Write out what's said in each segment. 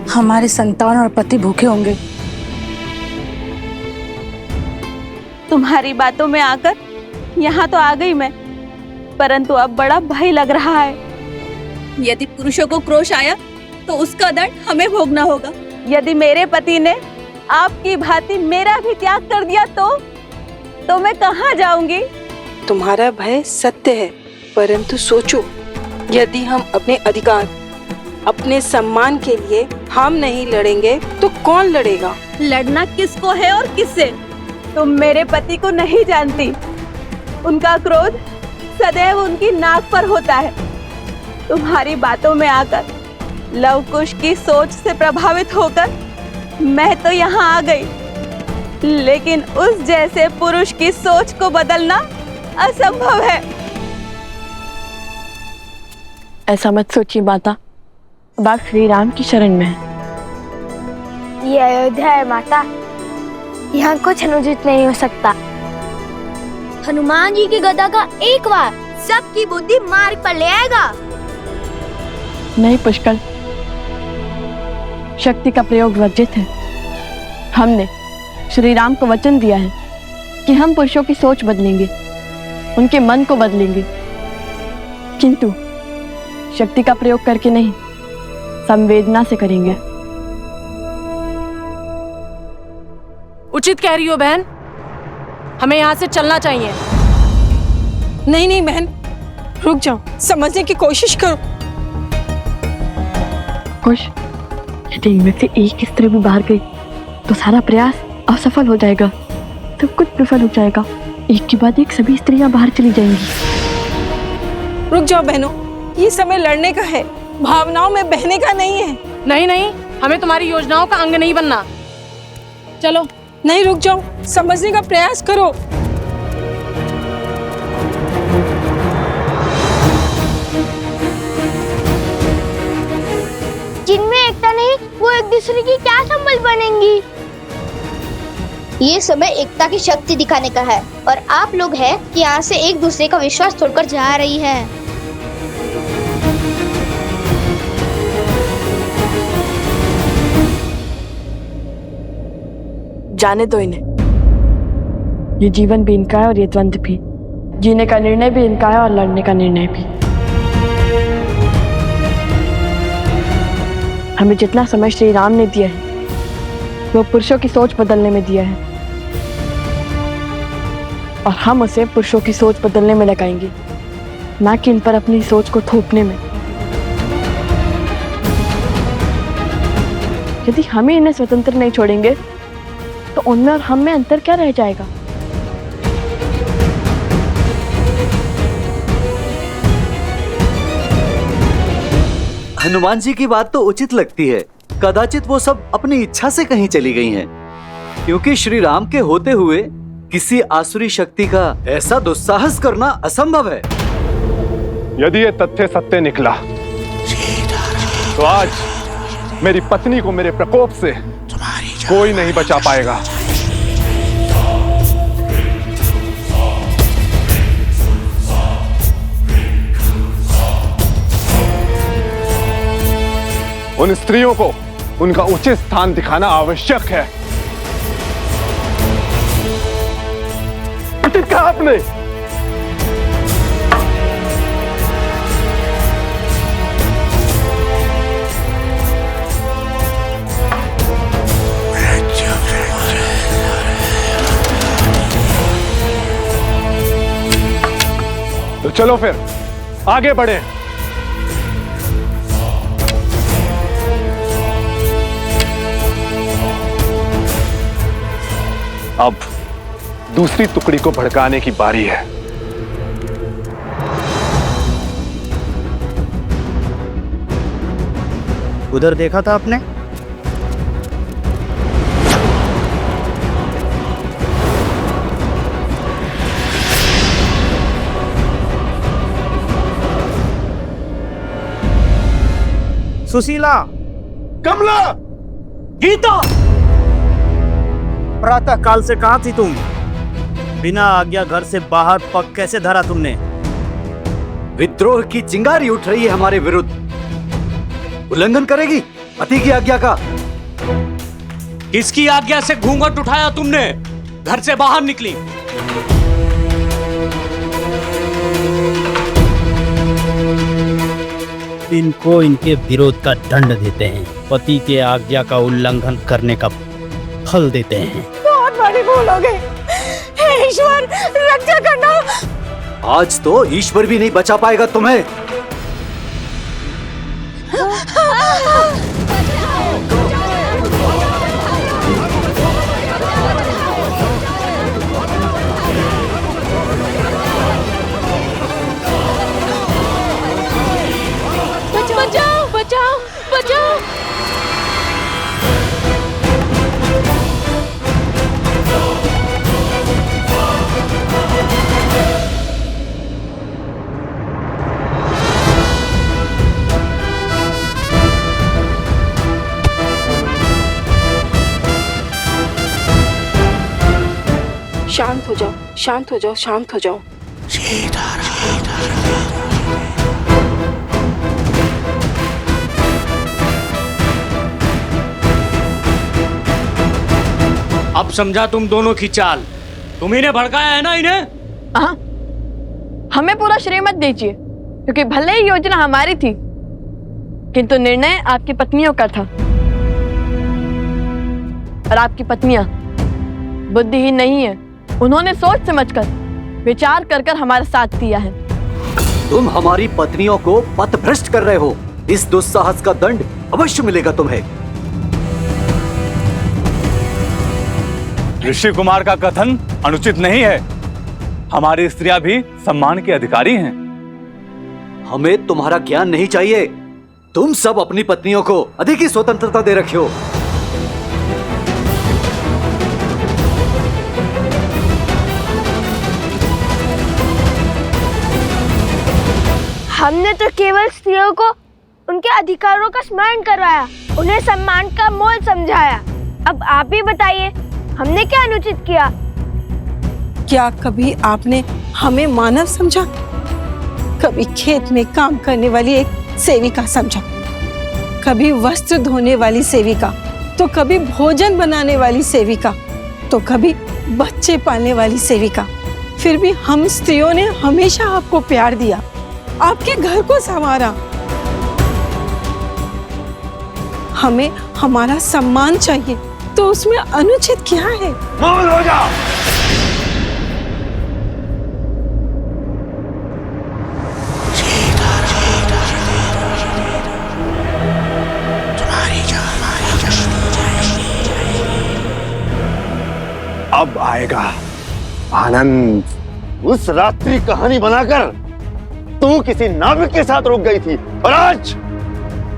हमारे संतान और पति भूखे होंगे। तुम्हारी बातों में आकर यहाँ तो आ गई मैं, परंतु अब बड़ा भय लग रहा है। यदि पुरुषों को क्रोध आया तो उसका दंड हमें भोगना होगा। यदि मेरे पति ने आपकी भांति मेरा भी त्याग कर दिया तो मैं कहाँ जाऊंगी? तुम्हारा भय सत्य है, परंतु सोचो, यदि हम अपने अधिकार, अपने सम्मान के लिए हम नहीं लड़ेंगे तो कौन लड़ेगा? लड़ना किसको है और किससे? तुम मेरे पति को नहीं जानती। उनका क्रोध सदैव उनकी नाक पर होता है। तुम्हारी बातों में आकर लवकुश की सोच से प्रभावित होकर मैं तो यहाँ आ गई, लेकिन उस जैसे पुरुष की सोच को बदलना असंभव है। ऐसा मत सोचिए माता, बाप श्री राम की शरण में है। ये अयोध्या है माता, यहाँ कुछ अनुचित नहीं हो सकता। हनुमान जी की गदा का एक वार सबकी बुद्धि मार्ग पर ले आएगा। नहीं पुष्कर, शक्ति का प्रयोग वर्जित है। हमने श्री राम को वचन दिया है कि हम पुरुषों की सोच बदलेंगे, उनके मन को बदलेंगे, किंतु शक्ति का प्रयोग करके नहीं, संवेदना से करेंगे। उचित कह रही हो बहन, हमें यहाँ से चलना चाहिए। नहीं नहीं बहन, रुक जाओ, समझने की कोशिश करो। खुश, यदि इनमें से एक स्त्री भी बाहर गई तो सारा प्रयास असफल हो जाएगा, सब कुछ विफल हो जाएगा। एक के बाद एक सभी स्त्रियां बाहर चली जाएंगी। रुक जाओ बहनों, ये समय लड़ने का है, भावनाओं में बहने का नहीं है। नहीं नहीं, हमें तुम्हारी योजनाओं का अंग नहीं बनना। चलो। नहीं, रुक जाओ, समझने का प्रयास करो। जिनमें एकता नहीं, वो एक दूसरे की क्या संबल बनेंगी? ये समय एकता की शक्ति दिखाने का है, और आप लोग हैं कि यहाँ से एक दूसरे का विश्वास तोड़कर जा रही है। जाने दो इन्हें। ये जीवन भी इनका है और ये द्वंद्व भी। जीने का निर्णय भी इनका है और लड़ने का निर्णय भी। हमें जितना समय श्री राम ने दिया है वो पुरुषों की सोच बदलने में दिया है, और हम उसे पुरुषों की सोच बदलने में लगाएंगे, ना कि इन पर अपनी सोच को थोपने में। यदि हमें इन्हें स्वतंत्र नहीं छोड़ेंगे तो उनमें और हम में अंतर क्या रह जाएगा? हनुमान जी की बात तो उचित लगती है। कदाचित वो सब अपनी इच्छा से कहीं चली गई हैं, क्योंकि श्री राम के होते हुए किसी आसुरी शक्ति का ऐसा दुस्साहस करना असंभव है। यदि ये तथ्य सत्य निकला तो आज मेरी पत्नी को मेरे प्रकोप से कोई नहीं बचा पाएगा। उन स्त्रियों को उनका उचित स्थान दिखाना आवश्यक है। उचित कहा आपने। तो चलो फिर आगे बढ़े। अब दूसरी टुकड़ी को भड़काने की बारी है। उधर देखा था आपने? सुशीला, कमला, गीता, प्रातः काल से कहां थी तुम? बिना आज्ञा घर से बाहर पग कैसे धरा तुमने? विद्रोह की चिंगारी उठ रही है हमारे विरुद्ध। उल्लंघन करेगी पति की आज्ञा का। किसकी आज्ञा से घूंघट उठाया तुमने? घर से बाहर निकली। इनको इनके विरोध का दंड देते हैं, पति के आज्ञा का उल्लंघन करने का फल देते हैं। बहुत बड़ी भूल हो गई। हे ईश्वर, रक्षा करना। आज तो ईश्वर भी नहीं बचा पाएगा तुम्हें। बचाओ बचाओ बचाओ। शांत हो जाओ, शांत हो जाओ, शांत हो जाओ। अब समझा तुम दोनों की चाल। तुम ही ने भड़काया है ना इन्हें। हाँ, हमें पूरा श्रेय मत दीजिए, क्योंकि भले ही योजना हमारी थी, किंतु निर्णय आपकी पत्नियों का था। और आपकी पत्नियां बुद्धिहीन नहीं है। उन्होंने सोच समझकर विचार कर कर हमारा साथ दिया है। तुम हमारी पत्नियों को पथभ्रष्ट कर रहे हो। इस दुस्साहस का दंड अवश्य मिलेगा तुम्हें। ऋषि कुमार का कथन अनुचित नहीं है। हमारी स्त्रियां भी सम्मान के अधिकारी हैं। हमें तुम्हारा ज्ञान नहीं चाहिए। तुम सब अपनी पत्नियों को अधिक ही स्वतंत्रता दे रखे हो। हमने तो केवल स्त्रियों को उनके अधिकारों का स्मरण करवाया, उन्हें सम्मान का मोल समझाया। अब आप भी बताइए, हमने क्या अनुचित किया? क्या कभी आपने हमें मानव समझा? कभी खेत में काम करने वाली एक सेविका समझा, कभी वस्त्र धोने वाली सेविका, तो कभी भोजन बनाने वाली सेविका, तो कभी बच्चे पालने वाली सेविका। फिर भी हम स्त्रियों ने हमेशा आपको प्यार दिया, आपके घर को संवारा। हमें हमारा सम्मान चाहिए, तो उसमें अनुचित क्या है? मौन हो जा। अब आएगा आनंद। उस रात्रि कहानी बनाकर तू किसी नाविक के साथ रुक गई थी,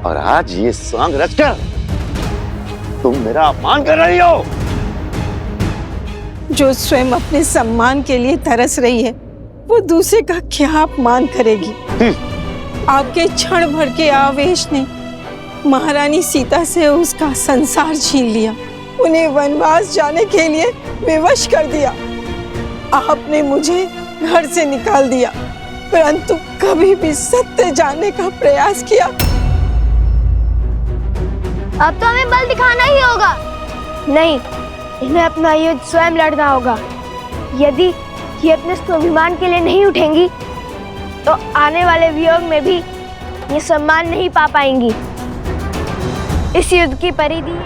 और आज ये सॉन्ग रचकर तुम मेरा अपमान कर रही हो। जो स्वयं अपने सम्मान के लिए तरस रही है, वो दूसरे का क्या अपमान करेगी? आपके क्षण भर के आवेश ने महारानी सीता से उसका संसार छीन लिया, उन्हें वनवास जाने के लिए विवश कर दिया। आपने मुझे घर से निकाल दिया, परंतु कभी भी सत्य जानने का प्रयास किया? अब तो हमें बल दिखाना ही होगा। नहीं, इन्हें अपना युद्ध स्वयं लड़ना होगा। यदि ये अपने स्वाभिमान के लिए नहीं उठेंगी, तो आने वाले वियोग में भी ये सम्मान नहीं पा पाएंगी। इस युद्ध की परिधि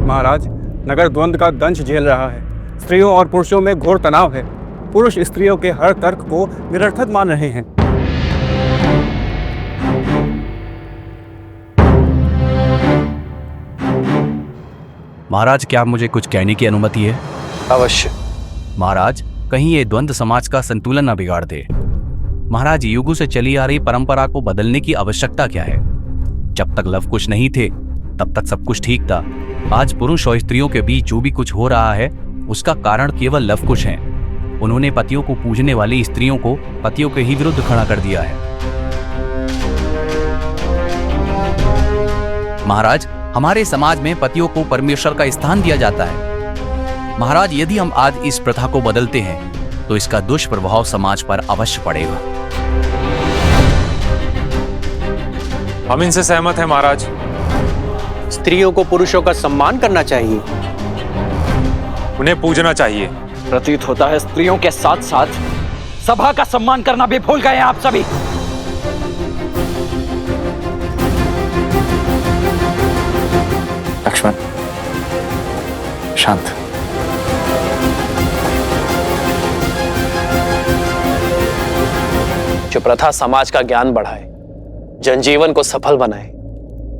महाराज, नगर द्वंद्व का दंश झेल रहा है। स्त्रियों और पुरुषों में घोर तनाव है। पुरुष स्त्रियों के हर तर्क को निरर्थक मान रहे हैं। महाराज, क्या मुझे कुछ कहने की अनुमति है? अवश्य। महाराज, कहीं ये द्वंद्व समाज का संतुलन न बिगाड़ दे। महाराज, युगों से चली आ रही परंपरा को बदलने की आवश्यकता क्या है? जब तक लव कुश नहीं थे, तब तक सब कुछ ठीक था। आज पुरुष और स्त्रियों के बीच जो भी कुछ हो रहा है, उसका कारण केवल लव कुश है। उन्होंने पतियों को पूजने वाली स्त्रियों को पतियों के ही विरुद्ध खड़ा कर दिया है। महाराज, हमारे समाज में पतियों को परमेश्वर का स्थान दिया जाता है। महाराज, यदि हम आज इस प्रथा को बदलते हैं तो इसका दुष्प्रभाव समाज पर अवश्य पड़ेगा। हम इनसे सहमत हैं महाराज। स्त्रियों को पुरुषों का सम्मान करना चाहिए, उन्हें पूजना चाहिए। प्रतीत होता है स्त्रियों के साथ साथ सभा का सम्मान करना भी भूल गए हैं आप सभी। लक्ष्मण, शांत। जो प्रथा समाज का ज्ञान बढ़ाए, जनजीवन को सफल बनाए,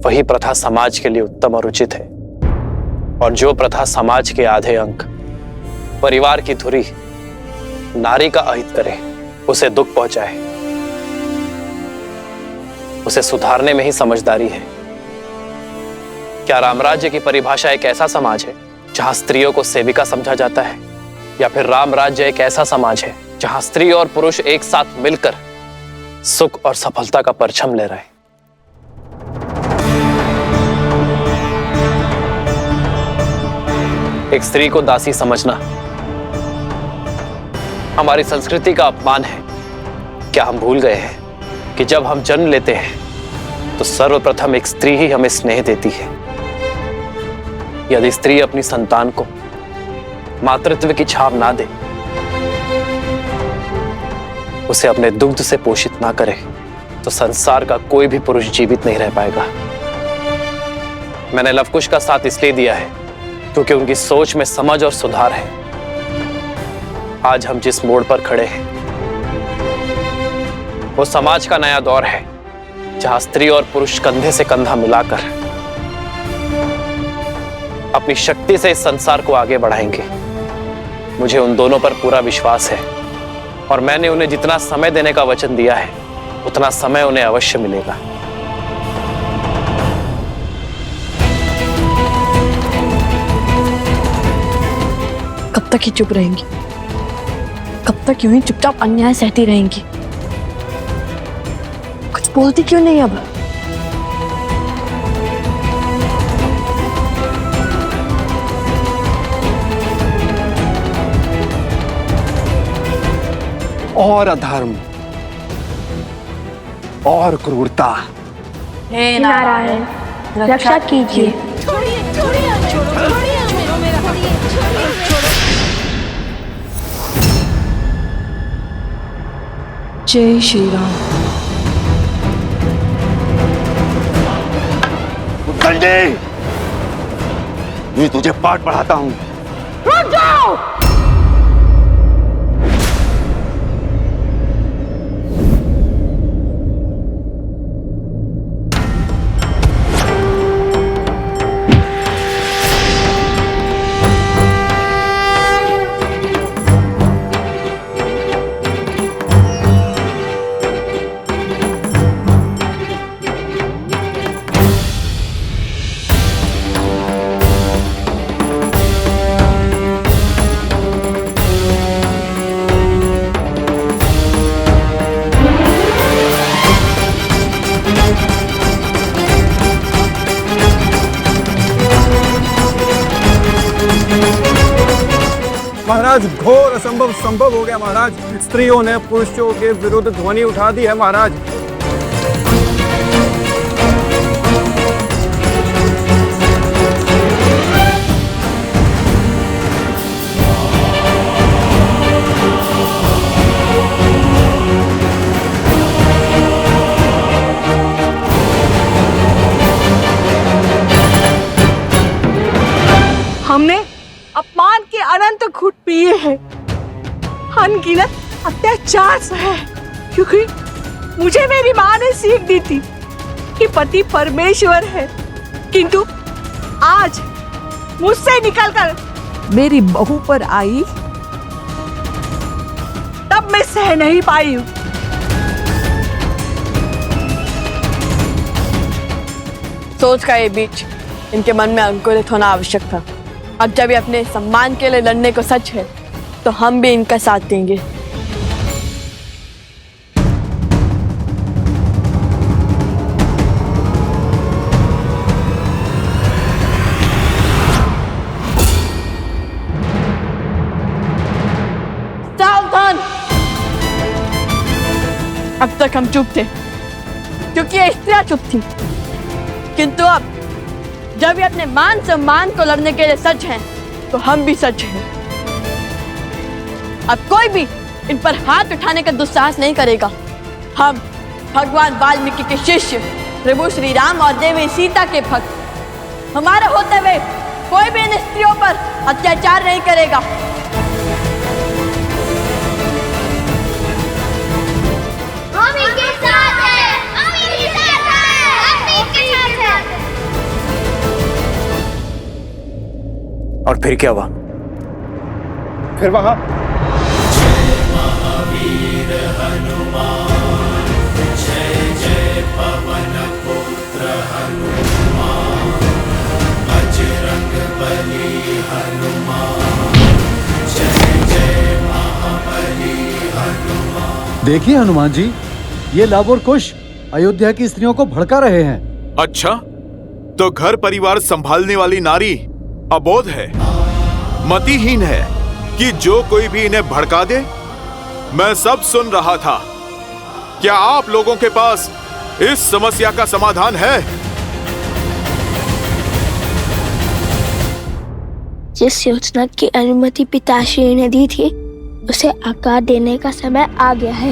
वही प्रथा समाज के लिए उत्तम और उचित है। और जो प्रथा समाज के आधे अंक, परिवार की धुरी, नारी का अहित करे, उसे दुख पहुंचाए, उसे सुधारने में ही समझदारी है। क्या रामराज्य की परिभाषा एक ऐसा समाज है जहां स्त्रियों को सेविका समझा जाता है, या फिर रामराज्य एक ऐसा समाज है जहां स्त्री और पुरुष एक साथ मिलकर सुख और सफलता का परचम ले रहे हैं? एक स्त्री को दासी समझना हमारी संस्कृति का अपमान है। क्या हम भूल गए हैं कि जब हम जन्म लेते हैं तो सर्वप्रथम एक स्त्री ही हमें स्नेह देती है। यदि स्त्री अपनी संतान को मातृत्व की छाप ना दे, उसे अपने दुग्ध से पोषित ना करे, तो संसार का कोई भी पुरुष जीवित नहीं रह पाएगा। मैंने लवकुश का साथ इसलिए दिया है क्योंकि उनकी सोच में समझ और सुधार है। आज हम जिस मोड़ पर खड़े हैं वो समाज का नया दौर है, जहां स्त्री और पुरुष कंधे से कंधा मिलाकर अपनी शक्ति से इस संसार को आगे बढ़ाएंगे। मुझे उन दोनों पर पूरा विश्वास है और मैंने उन्हें जितना समय देने का वचन दिया है उतना समय उन्हें अवश्य मिलेगा। कब तक ही चुप रहेंगी? कब तक यूं ही चुपचाप अन्याय सहती रहेंगी? कुछ बोलती क्यों नहीं अब? और अधर्म और क्रूरता। हे नारायण, रक्षा कीजिए। जय श्री राम। संजय, मैं तुझे पाठ पढ़ाता हूं। रुक जाओ। महाराज, घोर असंभव संभव हो गया महाराज। स्त्रियों ने पुरुषों के विरुद्ध ध्वनि उठा दी है महाराज। हमने अपमान के अनंत घुट पिए हैं, अनगिनत अत्याचार सहे, क्योंकि मुझे मेरी माँ ने सीख दी थी कि पति परमेश्वर है। किंतु आज मुझसे निकलकर मेरी बहू पर आई, तब मैं सह नहीं पाई हूँ। सोच का ये बीच इनके मन में अंकुरित होना आवश्यक था। अब जब ये अपने सम्मान के लिए लड़ने को सच है, तो हम भी इनका साथ देंगे। तक हम चुप थे क्योंकि ये स्त्रियां चुप थी, किंतु अब जब ये अपने मान सम्मान को लड़ने के लिए सच हैं, तो हम भी सच हैं। अब कोई भी इन पर हाथ उठाने का दुस्साहस नहीं करेगा। हम भगवान वाल्मीकि के शिष्य प्रभु श्री राम और देवी सीता के भक्त, हमारे होते हुए कोई भी इन स्त्रियों पर अत्याचार नहीं करेगा। हम इनके साथ हैं, हम इनके साथ हैं, हम इनके साथ हैं। और फिर क्या हुआ? फिर वहां देखिए हनुमान जी, ये लव और कुश अयोध्या की स्त्रियों को भड़का रहे हैं। अच्छा, तो घर परिवार संभालने वाली नारी अबोध है, मतिहीन है कि जो कोई भी इन्हें भड़का दे। मैं सब सुन रहा था। क्या आप लोगों के पास इस समस्या का समाधान है? जिस योजना की अनुमति पिताश्री ने दी थी, उसे आकार देने का समय आ गया है।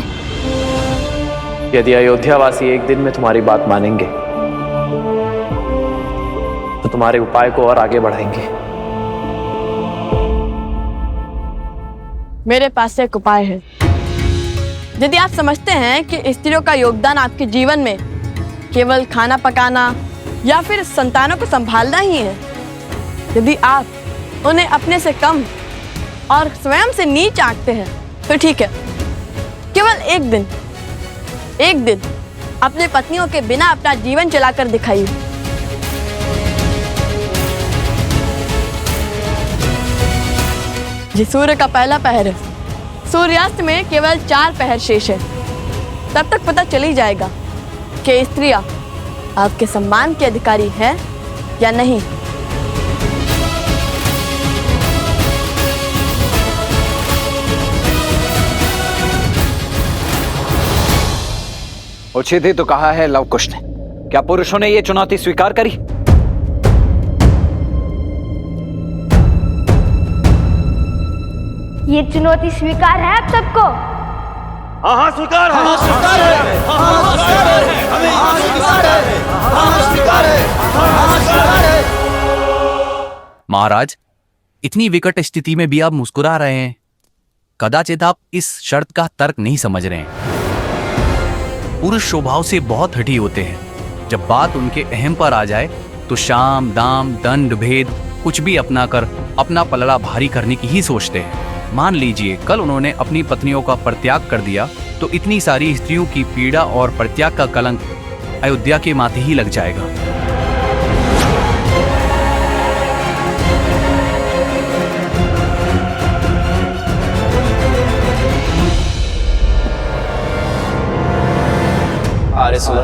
यदि अयोध्यावासी एक दिन में तुम्हारी बात मानेंगे तो तुम्हारे उपाय को और आगे बढ़ाएंगे। मेरे पास एक उपाय है। यदि आप समझते हैं कि स्त्रियों का योगदान आपके जीवन में केवल खाना पकाना या फिर संतानों को संभालना ही है, यदि आप उन्हें अपने से कम और स्वयं से नीच आंकते हैं, तो ठीक है, केवल एक दिन अपने पत्नियों के बिना अपना जीवन चलाकर दिखाइए। ये सूर्य का पहला पहर है। सूर्यास्त में केवल 4 पहर शेष है। तब तक पता चल ही जाएगा कि स्त्रियां आपके सम्मान के अधिकारी है या नहीं। उचित ही तो कहा है लव कुश ने। क्या पुरुषों ने ये चुनौती स्वीकार करी? ये चुनौती स्वीकार है आप सबको? हाँ हाँ स्वीकार है, हाँ, स्वीकार है, हाँ स्वीकार है, हमें हाँ स्वीकार है, हाँ स्वीकार है, हाँ स्वीकार है। महाराज, इतनी विकट स्थिति में भी आप मुस्कुरा रहे हैं। कदाचित आप इस शर्त का तर्क नहीं समझ रहे हैं। पुरुष स्वभाव से बहुत हठी होते हैं। जब बात उनके अहम पर आ जाए तो शाम दाम दंड भेद कुछ भी अपना कर अपना पलड़ा भारी करने की ही सोचते हैं। मान लीजिए कल उन्होंने अपनी पत्नियों का परित्याग कर दिया तो इतनी सारी स्त्रियों की पीड़ा और परित्याग का कलंक अयोध्या के माथे ही लग जाएगा। अरे सुनो,